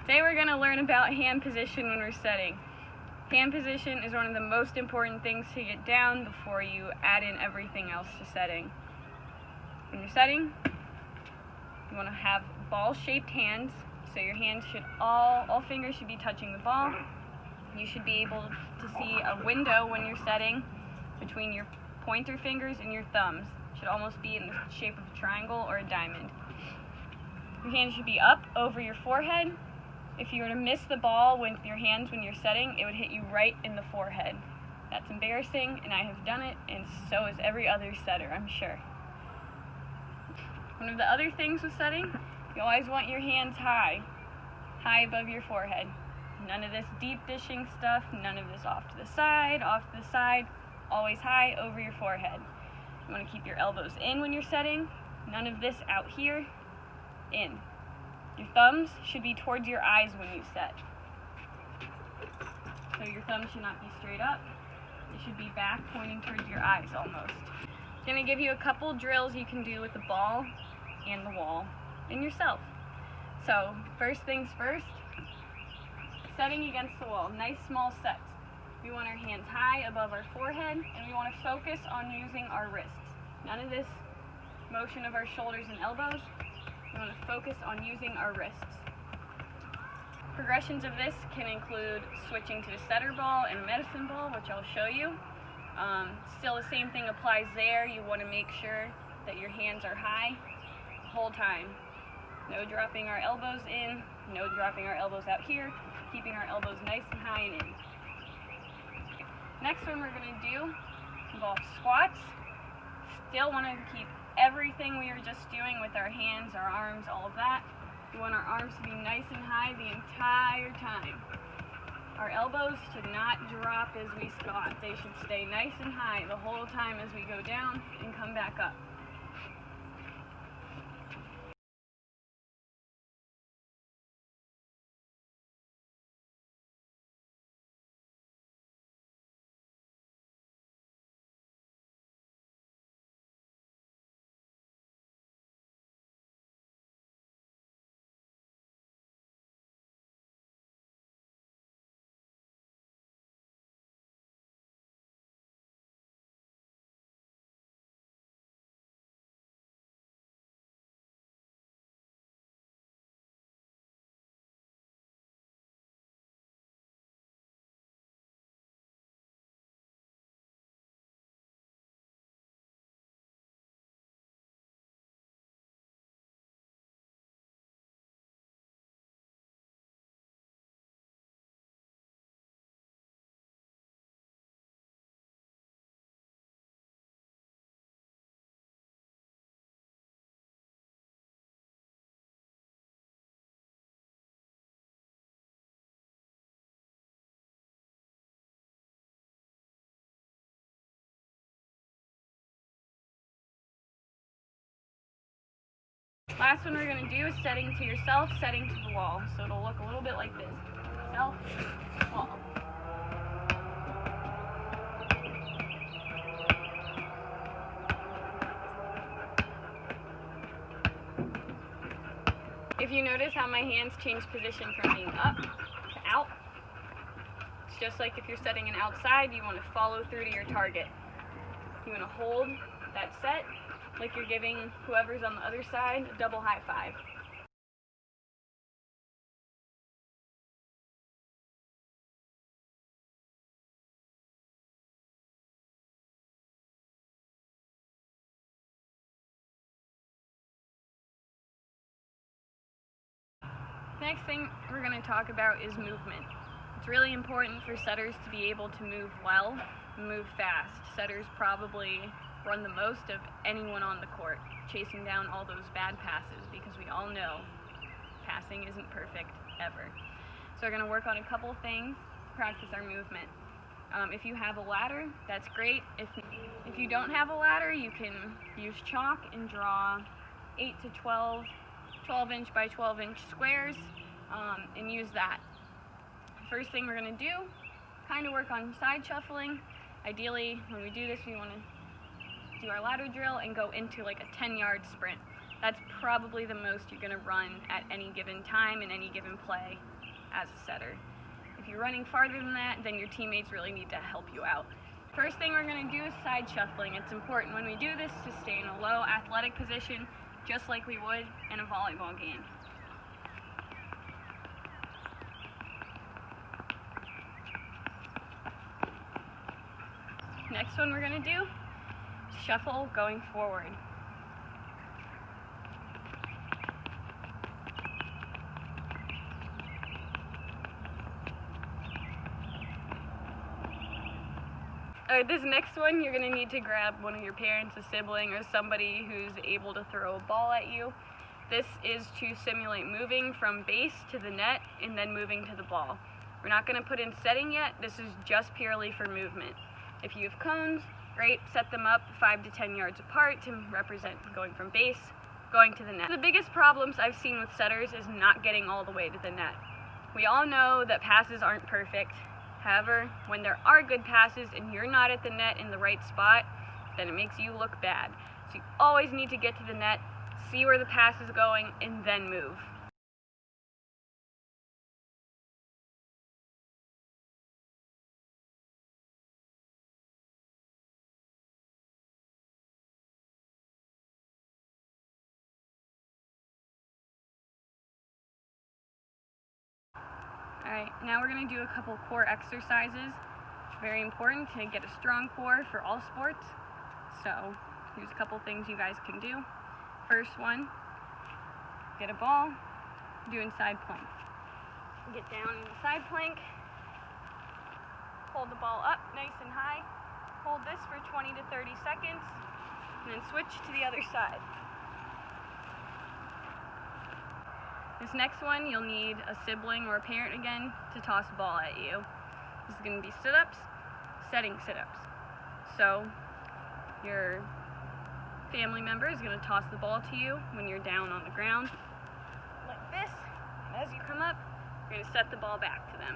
Today we're going to learn about hand position when we're setting. Hand position is one of the most important things to get down before you add in everything else to setting. When you're setting, you want to have ball-shaped hands, so your hands should all fingers should be touching the ball. You should be able to see a window when you're setting between your pointer fingers and your thumbs. It should almost be in the shape of a triangle or a diamond. Your hands should be up over your forehead. If you were to miss the ball with your hands when you're setting, it would hit you right in the forehead. That's embarrassing, and I have done it, and so is every other setter, I'm sure. One of the other things with setting, you always want your hands high above your forehead. None of this deep dishing stuff, none of this off to the side, always high over your forehead. You want to keep your elbows in when you're setting, none of this out here, in. Your thumbs should be towards your eyes when you set. So your thumbs should not be straight up. They should be back, pointing towards your eyes almost. I'm going to give you a couple drills you can do with the ball and the wall and yourself. So first things first, setting against the wall. Nice small sets. We want our hands high above our forehead, and we want to focus on using our wrists. None of this motion of our shoulders and elbows. We want to focus on using our wrists. Progressions of this can include switching to the setter ball and a medicine ball, which I'll show you. Still the same thing applies there. You want to make sure that your hands are high the whole time. No dropping our elbows in, no dropping our elbows out here, keeping our elbows nice and high and in. Next one we're going to do involves squats. Still want to keep everything we were just doing with our hands, our arms, all of that. We want our arms to be nice and high the entire time. Our elbows should not drop as we squat. They should stay nice and high the whole time as we go down and come back up. Last one we're going to do is setting to yourself, setting to the wall. So it'll look a little bit like this. Self, wall. If you notice how my hands change position from being up to out, it's just like if you're setting an outside, you want to follow through to your target. You want to hold that set like you're giving whoever's on the other side a double high five. Next thing we're going to talk about is movement. It's really important for setters to be able to move well, move fast. Setters probably run the most of anyone on the court, chasing down all those bad passes, because we all know passing isn't perfect ever. So we're going to work on a couple things, practice our movement. If you have a ladder, that's great. If you don't have a ladder, you can use chalk and draw 8 to 12-inch by 12-inch squares and use that. First thing we're going to do, kind of work on side shuffling. Ideally, when we do this, we want to do our ladder drill and go into like a 10-yard sprint. That's probably the most you're going to run at any given time in any given play as a setter. If you're running farther than that, then your teammates really need to help you out. First thing we're going to do is side shuffling. It's important when we do this to stay in a low athletic position, just like we would in a volleyball game. Next one we're going to do is shuffle going forward. Alright, this next one, you're going to need to grab one of your parents, a sibling, or somebody who's able to throw a ball at you. This is to simulate moving from base to the net and then moving to the ball. We're not going to put in setting yet. This is just purely for movement. If you have cones, great, set them up 5 to 10 yards apart to represent going from base, going to the net. The biggest problems I've seen with setters is not getting all the way to the net. We all know that passes aren't perfect. However, when there are good passes and you're not at the net in the right spot, then it makes you look bad. So you always need to get to the net, see where the pass is going, and then move. Alright, now we're going to do a couple core exercises. Very important to get a strong core for all sports. So, here's a couple things you guys can do. First one, get a ball, doing side plank. Get down in the side plank, hold the ball up nice and high, hold this for 20 to 30 seconds, and then switch to the other side. This next one, you'll need a sibling or a parent again to toss a ball at you. This is going to be sit-ups, setting sit-ups. So your family member is going to toss the ball to you when you're down on the ground like this. As you come up, you're going to set the ball back to them.